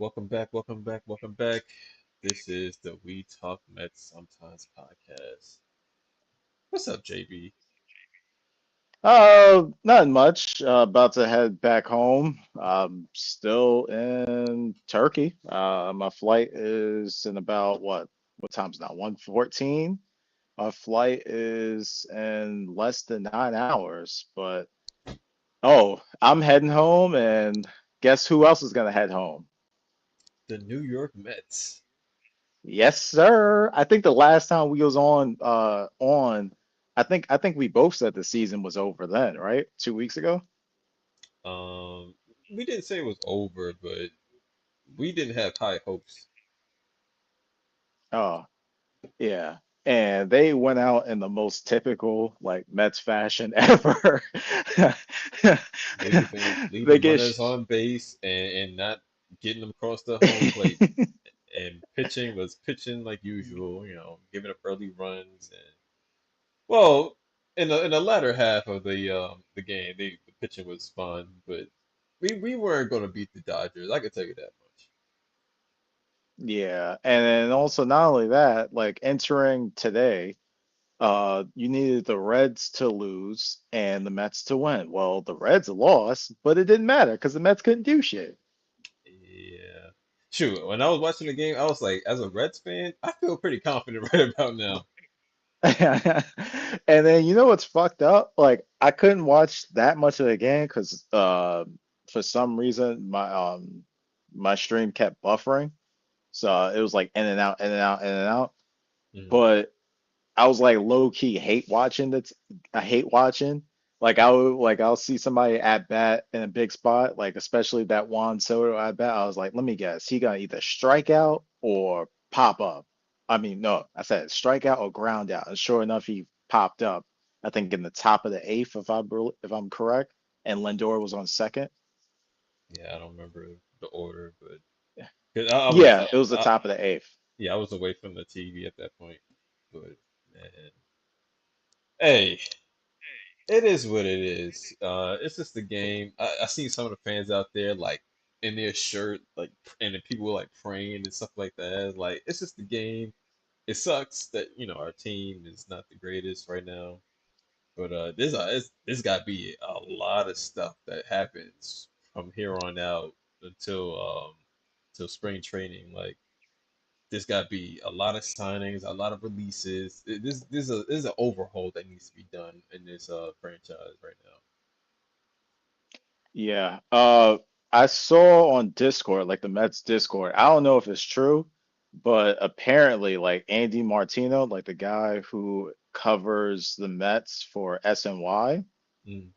Welcome back, welcome back, welcome back. This is the We Talk Mets Sometimes podcast. What's up, JB? Not much. About to head back home. Still in Turkey. My flight is in about what time's now? 1:14. Our flight is in less than 9 hours. But I'm heading home, and guess who else is gonna head home? The New York Mets. Yes, sir. I think the last time we was on, I think we both said the season was over then, right? 2 weeks ago. Um, we didn't say it was over, but we didn't have high hopes. Oh. Yeah. And they went out in the most typical like Mets fashion ever. They Leaving get runners on base and not getting them across the home plate. And pitching was pitching like usual, giving up early runs and well, in the latter half of the game, the pitching was fun, but we weren't going to beat the Dodgers. I can tell you that much. yeah. And then also not only that, like entering today, you needed the Reds to lose and the Mets to win. Well, the Reds lost, but it didn't matter because the Mets couldn't do shit. Yeah. Shoot, when I was watching the game, I was like, as a Reds fan, I feel pretty confident right about now. And then you know what's fucked up? Like I couldn't watch that much of the game because for some reason my stream kept buffering. So it was like in and out, in and out, in and out. Mhm. But I was like low key hate watching that. I hate watching. I'll see somebody at bat in a big spot, like especially that Juan Soto at bat. I was like, let me guess, he gonna either strike out or pop up. I mean, no, I said strike out or ground out. And sure enough, he popped up. I think in the top of the eighth, if I'm correct, and Lindor was on second. Yeah, I don't remember the order, but 'cause I was, Yeah, it was the top of the eighth. yeah, I was away from the TV at that point. But man, hey, it is what it is. It's just the game. I seen some of the fans out there like in their shirt, like, and then people were like praying and stuff like that. Like, it's just the game. It sucks that our team is not the greatest right now, but there's got to be a lot of stuff that happens from here on out until till spring training. Like, there's got to be a lot of signings, a lot of releases. There's an overhaul that needs to be done in this franchise right now. Yeah. I saw on Discord, like the Mets Discord. I don't know if it's true, but apparently, like Andy Martino, like the guy who covers the Mets for SNY, Mm.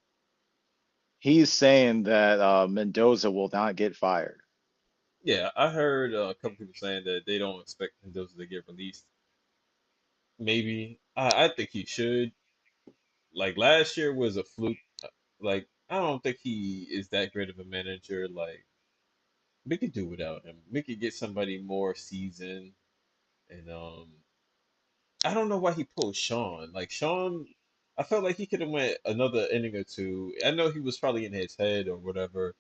he's saying that Mendoza will not get fired. Yeah, I heard a couple people saying that they don't expect Mendoza to get released. Maybe I think he should. Like, last year was a fluke. Like, I don't think he is that great of a manager. Like, we could do without him. We could get somebody more seasoned. And I don't know why he pulled Sean. Like, Sean, I felt like he could have went another inning or two. I know he was probably in his head or whatever,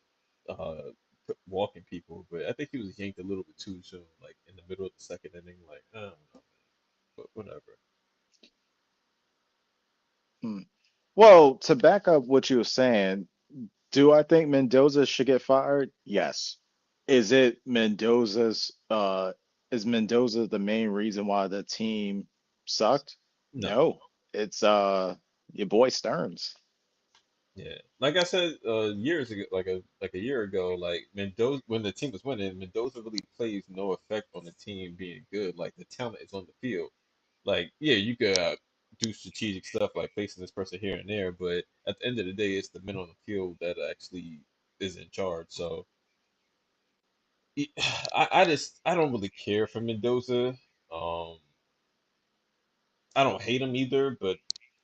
uh, walking people, but I think he was yanked a little bit too soon. Like, in the middle of the second inning. Like, I don't know, but whatever. Hmm. Well, to back up what you were saying, do I think Mendoza should get fired? Yes. Is it is Mendoza the main reason why the team sucked? No. No. It's your boy Stearns. Yeah, like I said years ago, like a year ago, like Mendoza, when the team was winning, Mendoza really plays no effect on the team being good. Like, the talent is on the field. Like, yeah, you could do strategic stuff like placing this person here and there, but at the end of the day, it's the men on the field that actually is in charge. So I don't really care for Mendoza. Um, I don't hate him either, but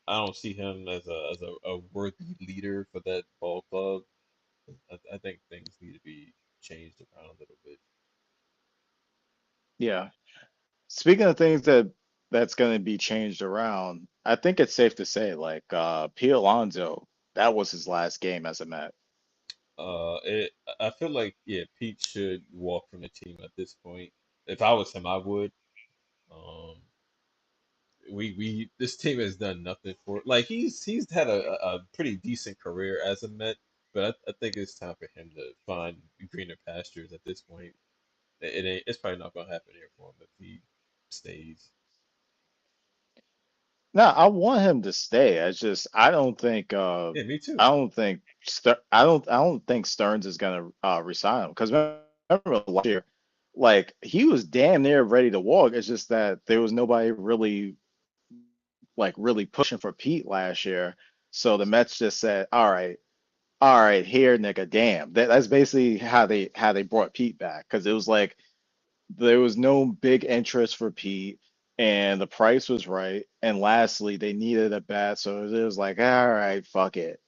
I don't see him as a worthy leader for that ball club. I think things need to be changed around a little bit. Yeah. Speaking of things that's going to be changed around, I think it's safe to say like Pete Alonso, that was his last game as a Met. I feel like yeah, Pete should walk from the team at this point. If I was him, I would. Um, we this team has done nothing for like he's had a pretty decent career as a Met, but I think it's time for him to find greener pastures at this point. It ain't it's probably not gonna happen here for him if he stays. No, I want him to stay. It's just Yeah, me I too. don't think I don't think Stearns is gonna resign him because remember last year, like he was damn near ready to walk. It's just that there was nobody really really pushing for Pete last year. So the Mets just said, all right, here, nigga, damn. That's basically how they brought Pete back because it was like there was no big interest for Pete, and the price was right. And lastly, they needed a bat, so it was like, all right, fuck it.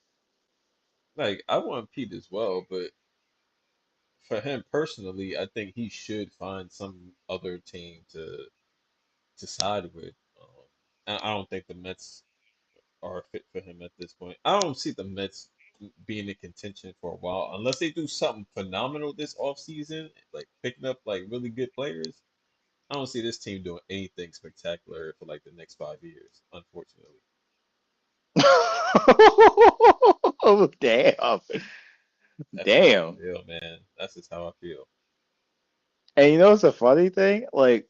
Like I want Pete as well, but for him personally, I think he should find some other team to side with. I don't think the Mets are fit for him at this point. I don't see the Mets being in contention for a while unless they do something phenomenal this offseason, like picking up like really good players. I don't see this team doing anything spectacular for like the next 5 years, unfortunately. Oh, damn. That's how I Damn. feel, man. That's just how I feel. And you know what's a funny thing? Like,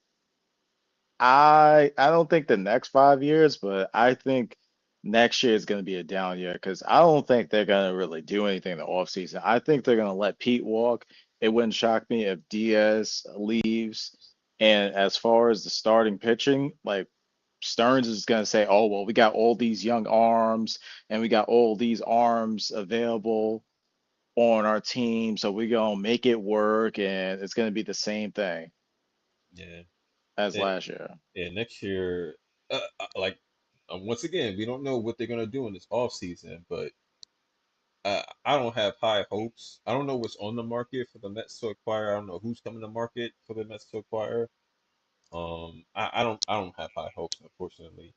I don't think the next 5 years, but I think next year is going to be a down year because I don't think they're going to really do anything in the offseason. I think they're going to let Pete walk. It wouldn't shock me if Diaz leaves. And as far as the starting pitching, like Stearns is going to say, oh, well, we got all these young arms and we got all these arms available on our team. So we're going to make it work. And it's going to be the same thing Yeah. as It, last year. yeah, next year, like once again, we don't know what they're gonna do in this off season, but I don't have high hopes. I don't know what's on the market for the Mets to acquire. I don't know who's coming to market for the Mets to acquire. I don't have high hopes, unfortunately.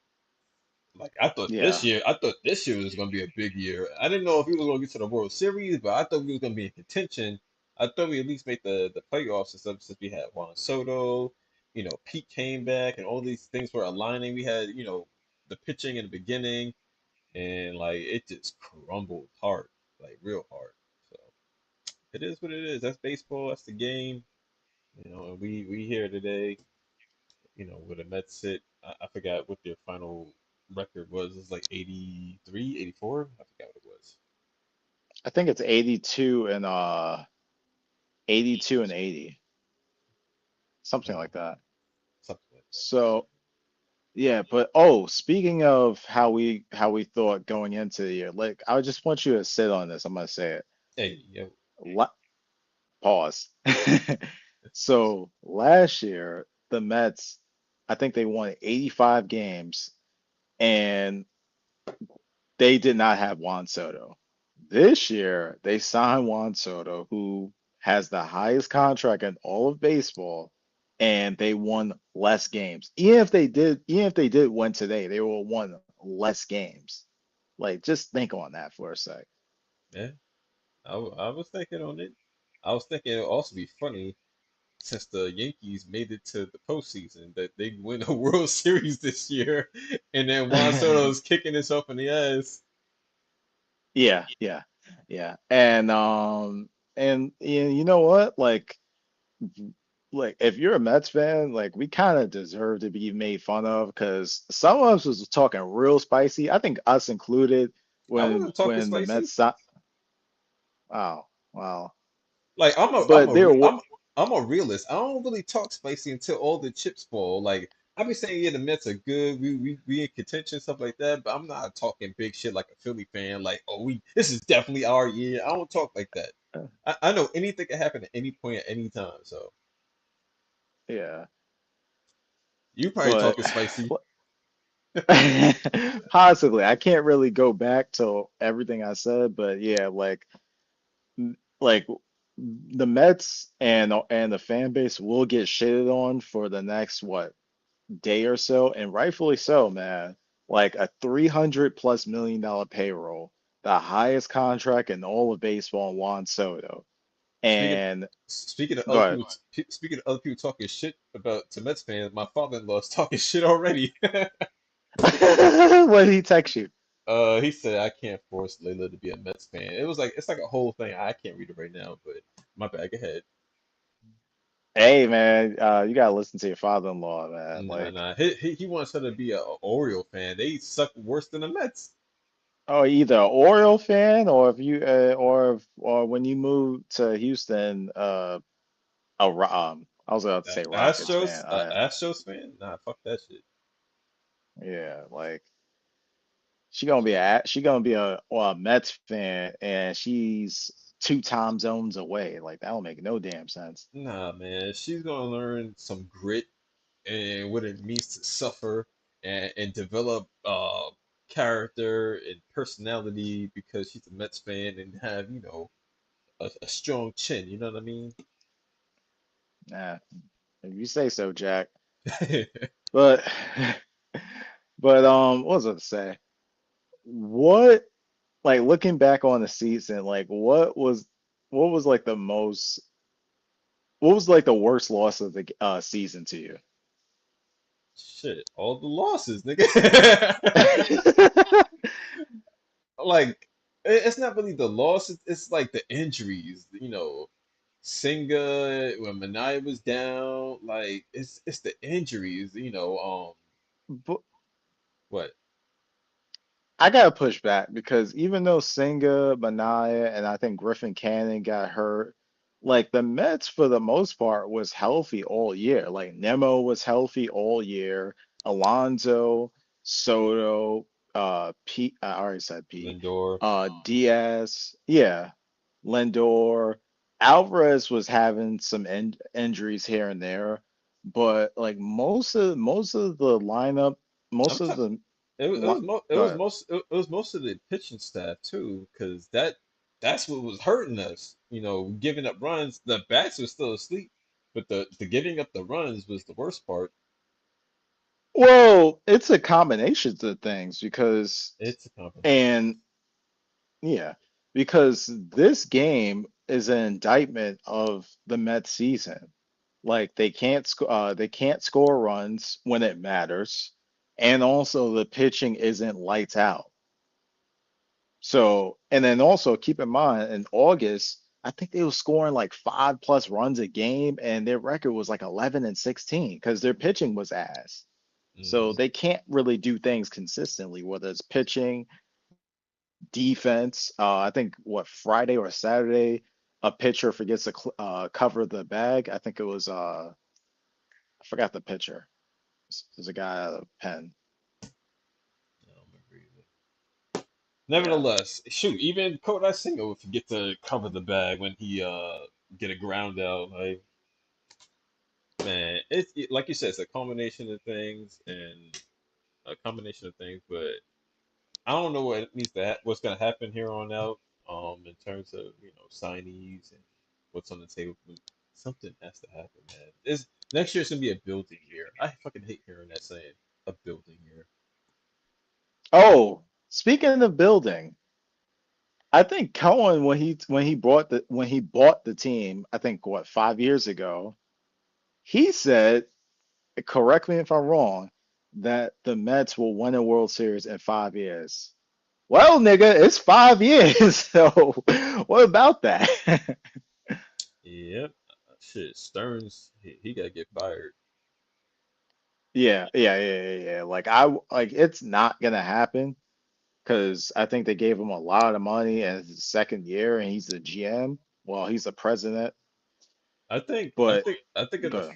Like Yeah. I thought this year was gonna be a big year. I didn't know if we was gonna get to the World Series, but I thought we was gonna be in contention. I thought we at least make the playoffs and stuff since we had Juan Soto, Pete came back and all these things were aligning. We had, the pitching in the beginning and like it just crumbled hard, like real hard. So it is what it is. That's baseball, that's the game, and we here today, where the Mets sit. I forgot what their final record was. It's like 83, 84. I forgot what it was. I think it's 82 and 80, something Uh, like that. something like that. So, yeah, but oh, speaking of how we thought going into the year, like I just want you to sit on this. I'm gonna say it. Hey, yo, La Pause. So, last year, the Mets, I think they won 85 games and they did not have Juan Soto. This year, they signed Juan Soto, who has the highest contract in all of baseball, and they won less games. Even if they did win today, they will won less games. Like, just think on that for a sec. yeah, I was thinking on it. I was thinking it would also be funny since the Yankees made it to the postseason that they win a World Series this year, and then Juan Soto's kicking himself in the ass. Yeah, yeah, yeah. And you know what? Like if you're a Mets fan, like we kind of deserve to be made fun of because some of us was talking real spicy. I think us included I wasn't talking when the spicy. Mets si- wow, wow. Like But there were I'm a realist. I don't really talk spicy until all the chips fall. Like I be saying, yeah, the Mets are good. We in contention stuff like that. But I'm not talking big shit like a Philly fan. Like, oh, we this is definitely our year. I don't talk like that. I know anything can happen at any point at any time. So yeah, you probably but talking spicy. possibly I can't really go back to everything I said, but yeah, like the Mets and the fan base will get shitted on for the next what day or so, and rightfully so, man. Like a 300 plus million dollar payroll. the highest contract in all of baseball, Juan Soto. Speaking And speaking of go other ahead. people speaking of other people talking shit about to Mets fans, my father-in-law is talking shit already. What did he text you? He said I can't force Layla to be a Mets fan. It was like it's like a whole thing. I can't read it right now, but my bad. Go ahead. Hey man, you gotta listen to your father-in-law, man. Nah, Like, nah. He wants her to be a Oriole fan. They suck worse than the Mets. oh, either a Oriole fan or if you or when you move to Houston, I was about to say Rockets fan. Astros fan. Nah, fuck that shit. Yeah, like she gonna be a Mets fan, and she's two time zones away. Like that don't make no damn sense. Nah, man. She's gonna learn some grit and what it means to suffer and develop character and personality because she's a Mets fan and have, a strong chin, you know what I mean? Nah, if you say so, Jack. But what was I to say? What like looking back on the season, like what was like the most what was like the worst loss of the season to you? Shit, all the losses, nigga. Like it's not really the loss, it's like the injuries, Senga when Manaya was down, like it's the injuries, But what? I gotta push back because even though Senga, Mania, and I think Griffin Cannon got hurt, like the Mets for the most part was healthy all year. Like Nemo was healthy all year. Alonso, Soto, Pete, I already said Pete, Lindor. Diaz, yeah, Lindor, Alvarez was having some injuries here and there, but like most of the lineup, I'm most of t the it li- was mo go ahead. it was most of the pitching staff too, because that's what was hurting us. Giving up runs. The bats were still asleep, but the giving up the runs was the worst part. Well, it's a combination of things because, It's a combination. and yeah, because this game is an indictment of the Mets season. Like they can't score runs when it matters, and also the pitching isn't lights out. So, and then also keep in mind in August, I think they were scoring like 5+ runs a game, and their record was like 11-16 because their pitching was ass. So Hmm. they can't really do things consistently, whether it's pitching, defense. I think what Friday or Saturday, a pitcher forgets to cover the bag. I think it was I forgot the pitcher. There's a guy out of Penn. I don't remember either. Yeah. Nevertheless, shoot, even Kodai Senga would forget to cover the bag when he get a ground out. Like, man, like you said, it's a combination of things and a combination of things, but I don't know what's gonna happen here on out, in terms of signees and what's on the table. But something has to happen, man. Next year's gonna be a building year. I fucking hate hearing that saying, a building year. Oh, speaking of building, I think Cohen when he bought the team, I think what 5 years ago, he said, correct me if I'm wrong, that the Mets will win a World Series in 5 years. Well, nigga, it's 5 years. So what about that? Yep, shit. Stearns, he gotta get fired. Yeah. Like it's not gonna happen because I think they gave him a lot of money and it's his second year and he's the GM. Well, he's the president, I think I but think I think if good.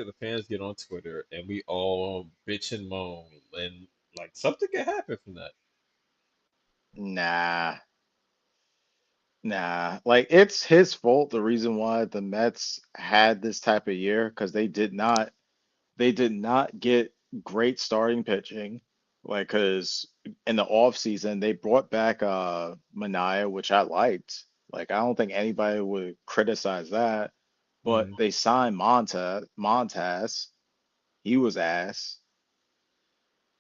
the fans get on Twitter and we all bitch and moan and like something can happen from that. Nah, nah. Like it's his fault. The reason why the Mets had this type of year because they did not get great starting pitching. Like, because in the off season they brought back Mania, which I liked. Like, I don't think anybody would criticize that. But Hmm. they signed Montaz. He was ass.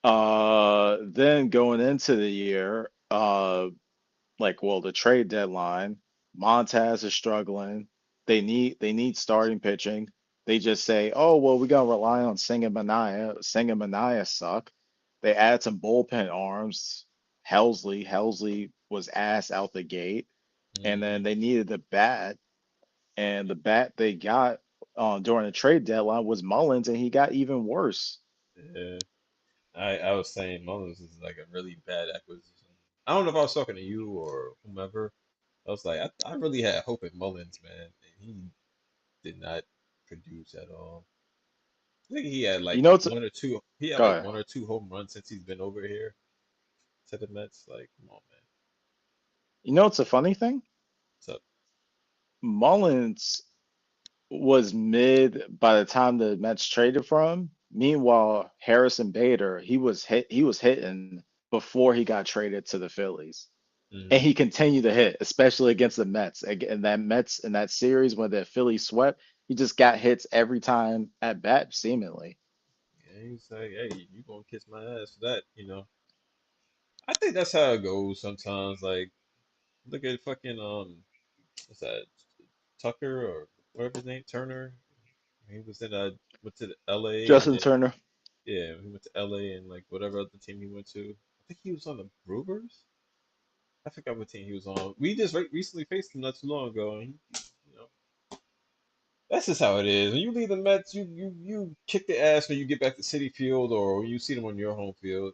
Then going into the year, like, well, the trade deadline, Montez is struggling. They need starting pitching. They just say, oh well, we gotta rely on Singh and Mania. Singh and Mania suck. They add some bullpen arms. Helsley was ass out the gate, and then Hmm. they needed the bat, and the bat they got during the trade deadline was Mullins, and he got even worse. Yeah. I was saying Mullins is like a really bad acquisition. I don't know if I was talking to you or whomever. I was like, I really had hope in Mullins, man, and he did not produce at all. I think he had You like know, it's one or two. He had go like ahead. one or two home runs since he's been over here to the Mets. Like, come on, man. You know, it's a funny thing. So, Mullins was mid by the time the Mets traded for him. Meanwhile, Harrison Bader, he was hitting before he got traded to the Phillies. And mm, he continued to hit, especially against the Mets. In that series when the Phillies swept, he just got hits every time at bat, seemingly. yeah, he's like, hey, you gonna kiss my ass for that? I think that's how it goes sometimes. Like, look at fucking what's that? Tucker or whatever his name, Turner. He was in went to the LA and Justin then Turner. yeah, he went to LA and like whatever other team he went to. I think he was on the Brewers. I forgot what team he was on. We just recently faced him not too long ago, and you know that's just how it is. When you leave the Mets, you kick the ass when you get back to City Field or when you see them on your home field.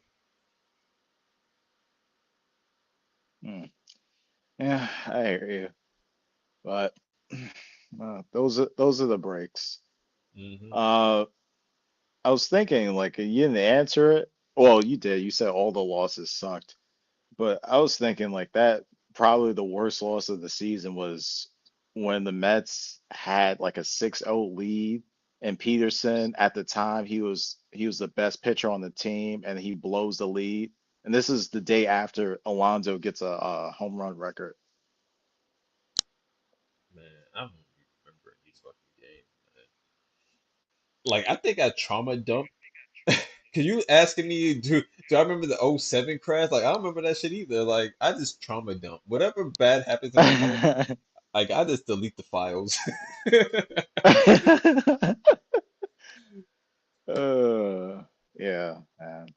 Hmm. Yeah, I hear you. But those are the breaks. Hmm. Uh, I was thinking like you didn't answer it. Well, you did. You said all the losses sucked. But I was thinking like that probably the worst loss of the season was when the Mets had like a 6-0 lead and Peterson at the time he was the best pitcher on the team and he blows the lead. And this is the day after Alonso gets a home run record. Man, I don't even remember these fucking games, man. Like I think I trauma dumped. Cause you asking me, do I remember the '07 crash? Like I don't remember that shit either. Like I just trauma dump. Whatever bad happens in my life, like I just delete the files. uh, yeah, man.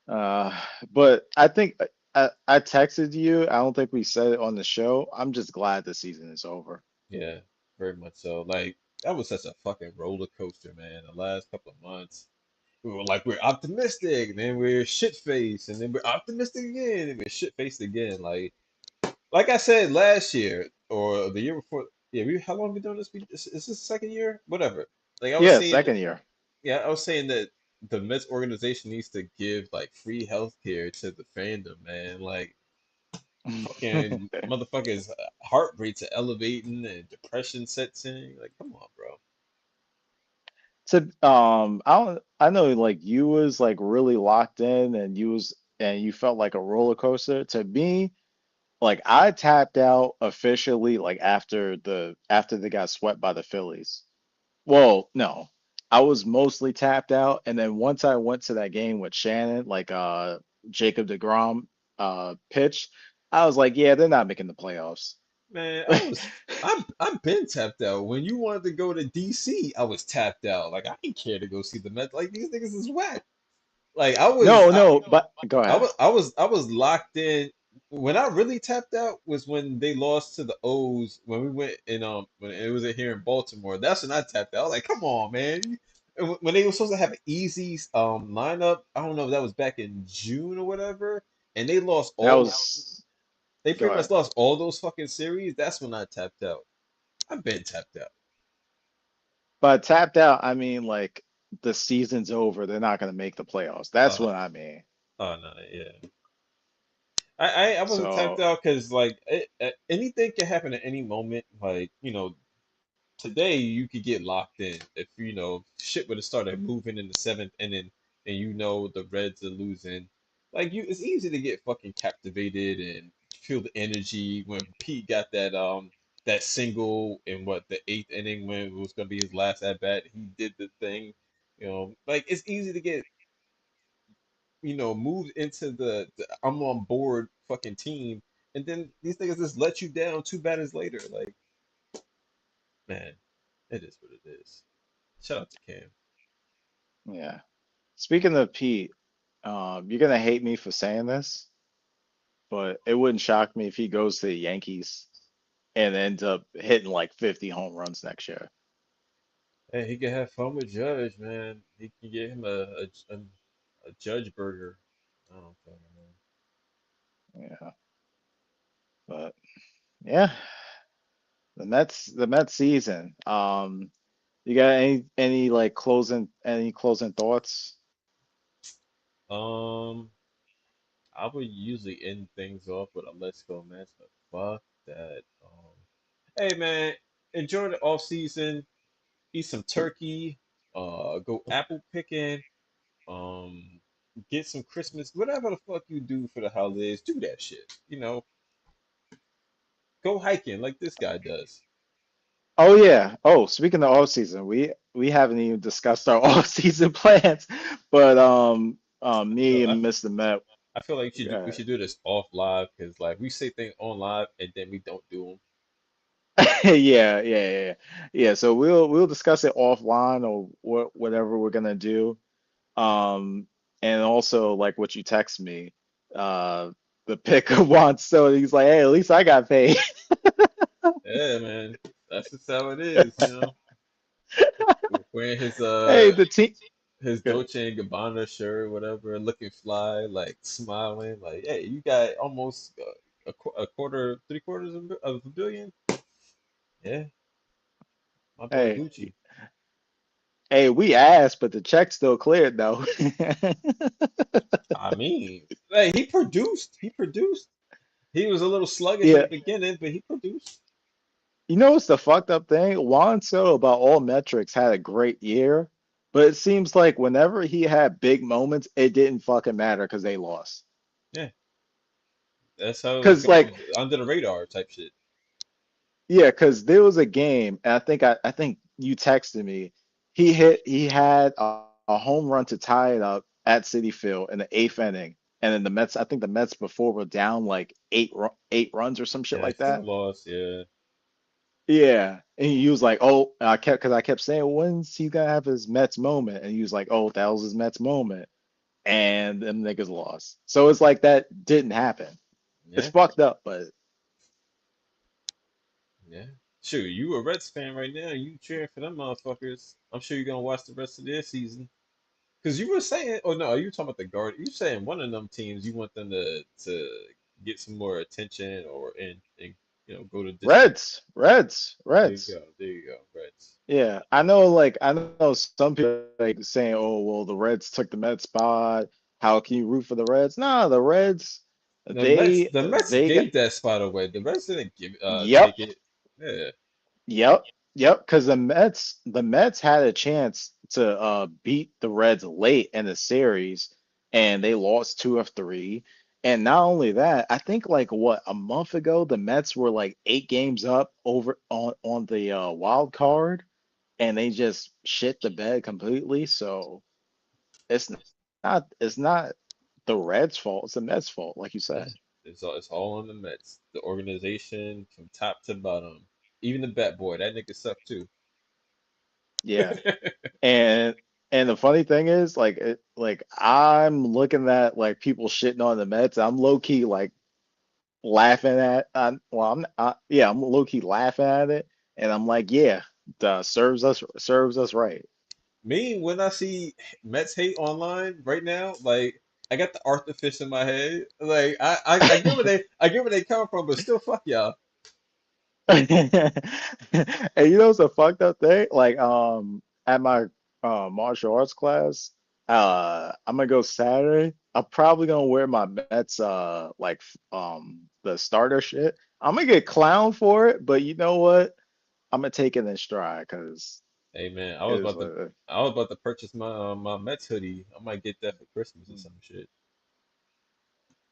Uh, but I think I texted you. I don't think we said it on the show. I'm just glad the season is over. Yeah, very much so. Like that was such a fucking roller coaster, man. The last couple of months, we're optimistic, and then we're shit faced, and then we're optimistic again, and we're shit faced again. Like I said last year or the year before. Yeah, how long have we doing this? Is this the second year? Whatever. Like I was Yeah, saying, second year. yeah, I was saying that the Mets organization needs to give like free healthcare to the fandom, man. Like fucking motherfuckers' heart rates are elevating and depression sets in. Like, come on, bro. I know like you was like really locked in and you felt like a roller coaster. To me, like I tapped out officially like after they got swept by the Phillies. Well, no. I was mostly tapped out, and then once I went to that game with Shannon, like Jacob deGrom pitched, I was like, yeah, they're not making the playoffs. Man, I've been tapped out. When you wanted to go to DC, I was tapped out. Like I didn't care to go see the Mets. Like these niggas is whack. Like No, no, but go ahead. I was locked in. When I really tapped out was when they lost to the O's when we went in when it was here in Baltimore. That's when I tapped out. I was like, come on, man. And when they were supposed to have an easy lineup, I don't know if that was back in June or whatever, and they lost That all was they go pretty much ahead. lost all those fucking series. That's when I tapped out. I've been tapped out. But tapped out, I mean like the season's over. They're not gonna make the playoffs. That's Uh, what I mean. oh no, yeah. I wasn't tapped So out because like anything can happen at any moment. Like today you could get locked in if shit would have started moving in the seventh inning and the Reds are losing. Like it's easy to get fucking captivated and feel the energy when Pete got that single in the eighth inning when it was gonna be his last at bat. He did the thing, like it's easy to get moved into the I'm on board fucking team and then these niggas just let you down 2 batters later. Like, man, it is what it is. Shout out to Cam. Yeah. Speaking of Pete, you're gonna hate me for saying this, but it wouldn't shock me if he goes to the Yankees and ends up hitting like 50 home runs next year. Hey, he can have fun with Judge, man. He can get him a Judge burger. I don't fucking know. Yeah. But yeah, the Mets season. You got any like closing thoughts? Um, I would usually end things off with a let's go match, but fuck that. Hey man, enjoy the off season. Eat some turkey. Go apple picking. Um, get some Christmas, whatever the fuck you do for the holidays. Do that shit. Go hiking like this guy does. Oh yeah. Oh, speaking of off season, we haven't even discussed our off season plans, but I feel me I, and Mr. Met, I feel like we uh, should do this off live because like we say things on live and then we don't do them. yeah. So we'll discuss it offline or whatever we're gonna do. Um, and also like what you text me, uh, the pick of Juan Soto. He's like, hey, at least I got paid. Yeah, man, that's just how it is. Wearing Hey, the team. his Good. Dolce and Gabbana shirt, whatever, looking fly, like smiling, like, hey, you got almost a quarter, 3/4 of a billion. Yeah, my boy Hey, Gucci. hey, we asked, but the check still cleared though. I mean, hey, he produced. He produced. He was a little sluggish at Yeah, the beginning, but he produced. you know what's the fucked up thing? Juan Soto, about all metrics, had a great year, but it seems like whenever he had big moments, it didn't fucking matter because they lost. Yeah, that's how it Because like, goes. Under the radar type shit. yeah, because there was a game, and I think you texted me. He had a home run to tie it up at Citi Field in the eighth inning, and then the Mets. I think the Mets before were down like 8 runs or some shit Yeah, they like still that. lost. Yeah, Yeah, and he was like, "Oh," because I kept saying, "When's he gonna have his Mets moment?" And he was like, "Oh, that was his Mets moment," and them niggas lost. So it's like that didn't happen. It's yeah, fucked up, but yeah. Shoot, you a Reds fan right now. You cheering for them motherfuckers. I'm sure you're gonna watch the rest of their season. Because you were saying, oh no, you were talking about the guard. You saying one of them teams you want them to get some more attention or and go the distance. Reds, Reds, There you Reds. go, there you go, Reds. Yeah, I know. Like, I know some people like saying, "Oh, well, the Reds took the Mets spot. How can you root for the Reds?" Nah, the Reds, The Mets they got. gave that spot away. The Reds didn't Yep, take it. Yeah, yep. Because the Mets had a chance to beat the Reds late in the series, and they lost two of three. And not only that, I think like what a month ago, the Mets were like 8 games up over on the wild card, and they just shit the bed completely. So it's not the Reds' fault. It's the Mets' fault, like you yeah. said. It's all on the Mets. The organization from top to bottom. Even the bat boy, that nigga sucked too. Yeah. And and the funny thing is, like I'm looking at like people shitting on the Mets. I'm low key like laughing at. Well, yeah, I'm low key laughing at it, and I'm like, yeah, serves us right. Me, when I see Mets hate online right now, like I got the Arthur Fish in my head. Like I get where they come from, but still fuck y'all. And you know what's a fucked up thing? Like at my martial arts class, I'm gonna go Saturday. I'm probably gonna wear my Mets like the starter shit. I'm gonna get clown for it, but you know what? I'm gonna take it in stride because Hey man, it is what it is. I was about to purchase my Mets hoodie. I might get that for Christmas or some shit.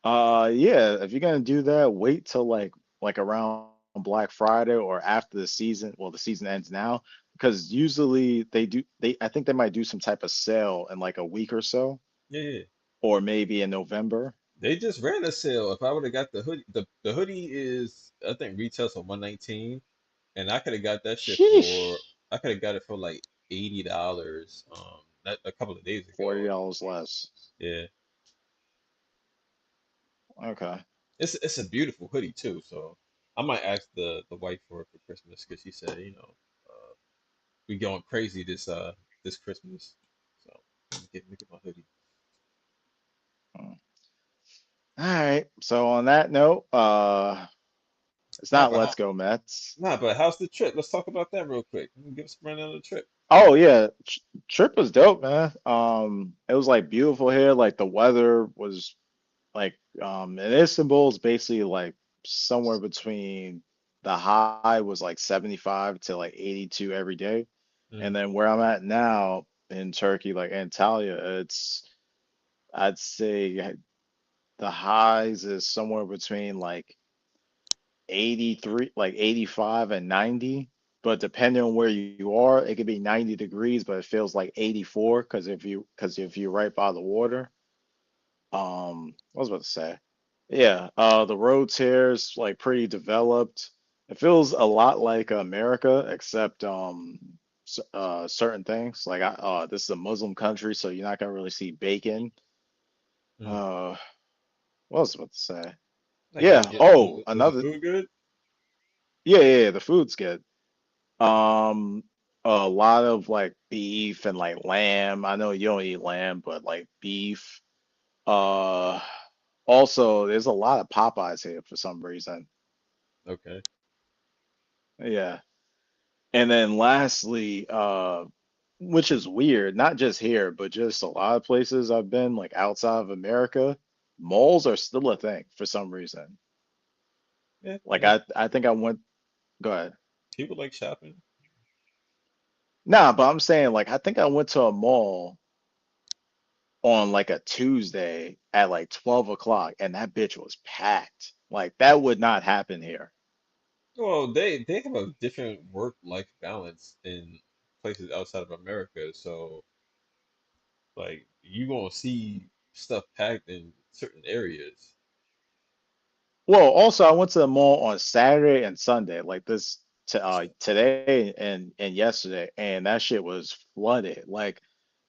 Yeah, if you're gonna do that, wait till like around Black Friday or after the season. Well, the season ends now because usually I think they might do some type of sale in like a week or so, Yeah, yeah. or maybe in November. They just ran a sale. If I would have got the hoodie, the hoodie is I think retails for 119, and I could have got that shit Sheesh. for I could have got it for like $80 that a couple of days ago. $40 less. Yeah. Okay. It's a beautiful hoodie too, so I might ask the wife for it for Christmas because she said, we going crazy this Christmas. So let me get my hoodie. Hmm. All right. So on that note, it's Nah, not but Let's Go Mets. how's the trip? Let's talk about that real quick. Give us a rundown of the trip. Oh yeah, trip was dope, man. It was like beautiful here. Like the weather was like in Istanbul is basically like somewhere between the high was like 75 to like 82 every day. And Mm, then where I'm at now in Turkey, like Antalya, I'd say the highs is somewhere between like 83, like 85 and 90. But depending on where you are, it could be 90 degrees, but it feels like 84 because if you're right by the water. What was I about to say? Yeah, the roads here is like pretty developed. It feels a lot like America, except certain things. Like this is a Muslim country, so you're not gonna really see bacon. mm. Uh, what was I about to say? Like, Yeah. Oh, was the another. food good? Yeah, the food's good. Um, a lot of like beef and like lamb. I know you don't eat lamb, but like beef. Uh, Also, there's a lot of Popeyes here for some reason. Okay. Yeah. And then lastly, which is weird, not just here, but just a lot of places I've been, like outside of America, malls are still a thing for some reason. Yeah, Like yeah. I think I went, go ahead. People like shopping. Nah, but I'm saying like I think I went to a mall on like a Tuesday at like 12 o'clock and that bitch was packed. Like that would not happen here. Well, they have a different work-life balance in places outside of America. So, like, you gonna see stuff packed in certain areas. Well, also I went to the mall on Saturday and Sunday, like this to today and yesterday, and that shit was flooded. Like,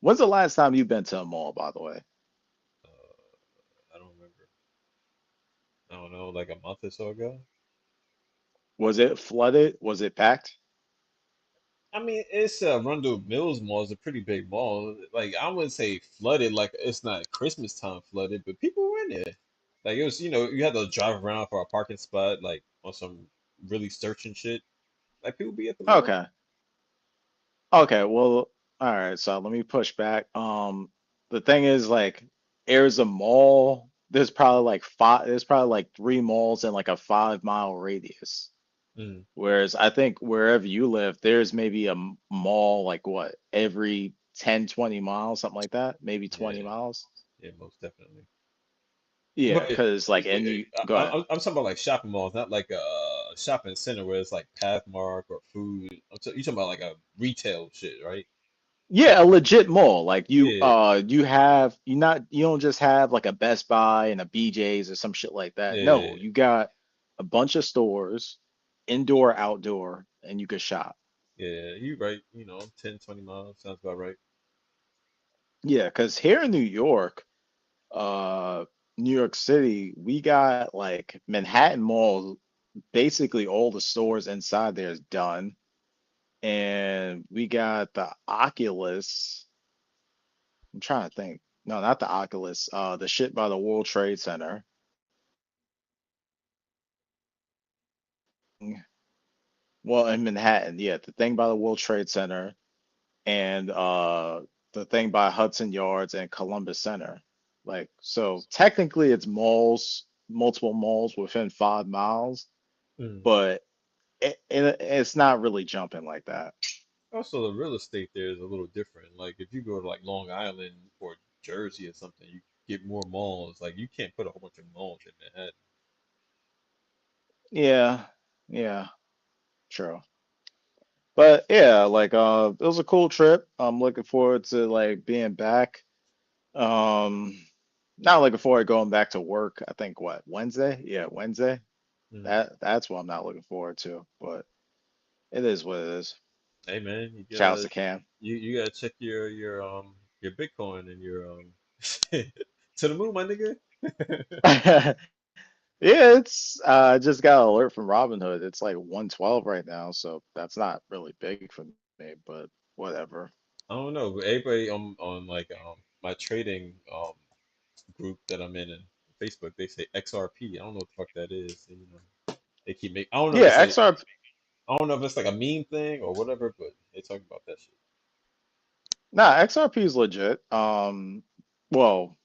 when's the last time you've been to a mall, by the way? I don't remember. I don't know, like a month or so ago. Was it flooded? Was it packed? I mean, it's Arundel Mills Mall is a pretty big mall. Like, I wouldn't say flooded, like it's not Christmas time flooded, but people were in there. Like it was, you had to drive around for a parking spot, like on some really searching shit. Like people be at the mall. Okay. Okay, well, all right, so let me push back. The thing is like there's a mall, there's probably like three malls in like a 5 mile radius. Mm, Whereas I think wherever you live, there's maybe a mall like what, every 10, 20 miles, something like that, maybe 20 yeah, miles. yeah, most definitely. Yeah, But because like, and you go ahead. I'm talking about like shopping malls, not like a shopping center where it's like Pathmark or food. You talking about like a retail shit, right? Yeah, a legit mall. Like Yeah, you don't just have like a Best Buy and a BJ's or some shit like that. No, yeah, you got a bunch of stores, indoor, outdoor, and you could shop. yeah. You right. 10, 20 miles sounds about right. Yeah, because here in uh, New York City, we got like Manhattan Mall. Basically, all the stores inside there is done, and we got the Oculus. I'm trying to think. No, not the Oculus. The shit by the World Trade Center. Well, in Manhattan, yeah, the thing by the World Trade Center and the thing by Hudson Yards and Columbus Center. Like, so technically it's malls, multiple malls within 5 miles, Mm. but it's not really jumping like that. Also, the real estate there is a little different. Like if you go to like Long Island or Jersey or something, you get more malls. Like you can't put a whole bunch of malls in Manhattan. Yeah, yeah, true. But yeah, like it was a cool trip. I'm looking forward to like being back. Um Not looking forward to going back to work. I think what, Wednesday? Yeah, Wednesday. Mm. That's what I'm not looking forward to, but it is what it is. Hey man, you Shouts gotta to Cam. you gotta check your Bitcoin and your to the moon, my nigga. Yeah, it's just got an alert from Robinhood. It's like 112 right now, so that's not really big for me, but whatever. I don't know, but everybody on like my trading group that I'm in Facebook, they say XRP. I don't know what the fuck that is. And, they keep make. I don't know if Yeah, it's a XRP. I don't know if it's like a meme thing or whatever, but they talk about that shit. Nah, XRP is legit. Well,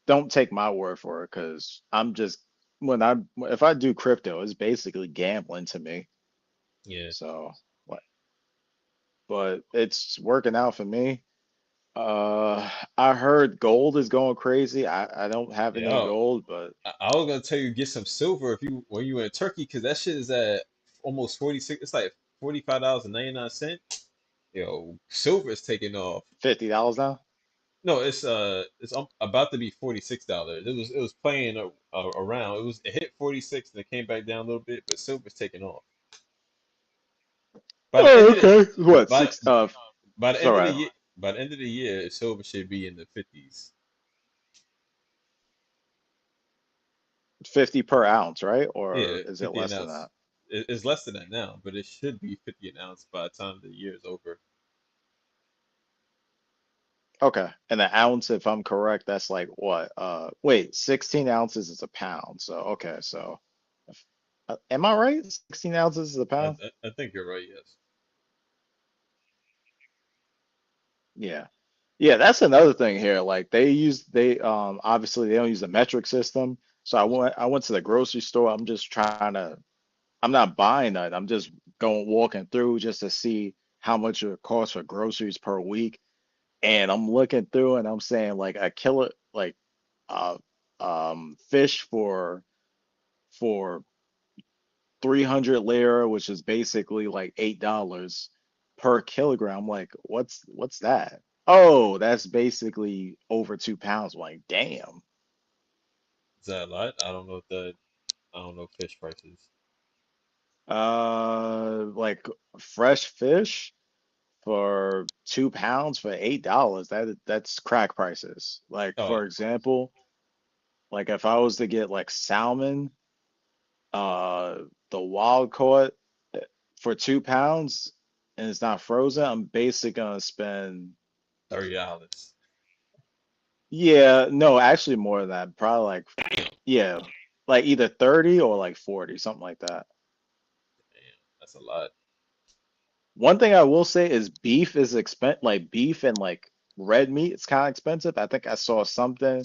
don't take my word for it because I'm just when I if I do crypto, it's basically gambling to me. Yeah, So, what? But it's working out for me. I heard gold is going crazy. I don't have any yeah. gold, but I was gonna tell you get some silver if you when you in Turkey, cause that shit is at almost 46. It's like $45.99. Yo, silver is taking off. $50 now. No, it's about to be $46. It was playing around. It hit 46 and it came back down a little bit, but silver's taking off. By the end Oh, of the okay. What, by six by the end of the sorry, year by the end of the year, silver should be in the 50s. 50 per ounce, right? Or Yeah, is it 50 an less than ounce. that? It's less than that now, but it should be 50 an ounce by the time the year is over. Okay. And an ounce, if I'm correct, that's like what? Wait, 16 ounces is a pound. So, okay. So, am I right? 16 ounces is a I, pound? I I think you're right. Yes. Yeah. Yeah, that's another thing here. Like they obviously they don't use the metric system. So I went to the grocery store. I'm not buying that. I'm just going walking through just to see how much it costs for groceries per week. And I'm looking through and I'm saying like a kilo like uh fish for 300 lira, which is basically like $8 per kilogram. Like, what's that? Oh, that's basically over 2 pounds. I'm like, damn. Is that a lot? I don't know fish prices. Like fresh fish for 2 pounds for $8. That's crack prices. Like, Oh, for example, like if I was to get like salmon, uh, the wild caught for 2 pounds and it's not frozen, I'm basically gonna spend, $30. yeah, no, actually more than that. Probably like, Damn. yeah, like either 30 or like 40, something like that. Damn, that's a lot. One thing I will say is beef is like beef and like red meat, it's kind of expensive. I think I saw something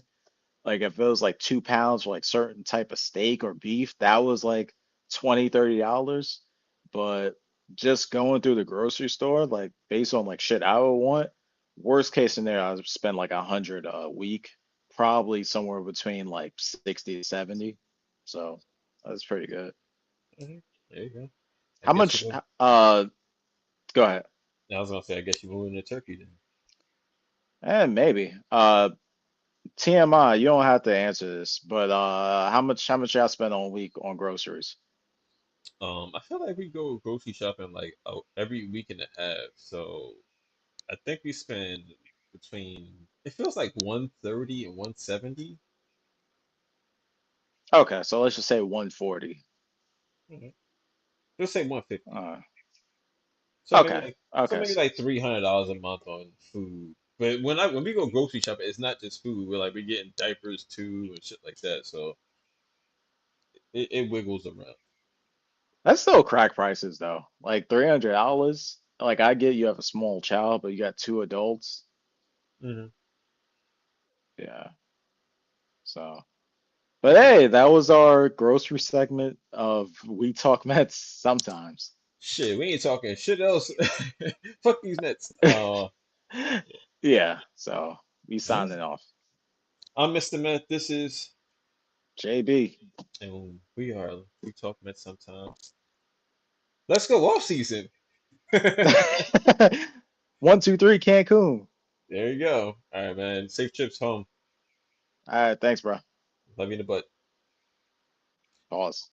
like if it was like 2 pounds for like certain type of steak or beef, that was like 20, $30. But just going through the grocery store, like based on like shit I would want, worst case scenario, I would spend like 100 a week, probably somewhere between like 60 to 70. So that's pretty good. Mhm. There you go. I How guess you much, move. go ahead. I was gonna say I guess you moving to Turkey then. And maybe. TMI, you don't have to answer this, but how much y'all spend on a week on groceries? I feel like we go grocery shopping like every week and a half. So I think we spend between it feels like 130 and 170. Okay, so let's just say 140. Mhm. Let's say 150. Uh, So maybe okay, like okay. $300 a month on food. But when we go grocery shopping, it's not just food. We're getting diapers too and shit like that. So it wiggles around. That's still crack prices though. Like $300. Like I get you have a small child, but you got two adults. Hmm. Yeah. So, but hey, that was our grocery segment of We Talk Mets sometimes. Shit, we ain't talking shit else. Fuck these Mets. Yeah. So we Yeah. signing off. I'm Mr. Met. This is, JB. and we talk Mets sometimes. Let's go off season. There 1, 2, 3, Cancun. you go. All right, man. Safe trips home. All right, thanks, bro. Love you in the butt. Pause.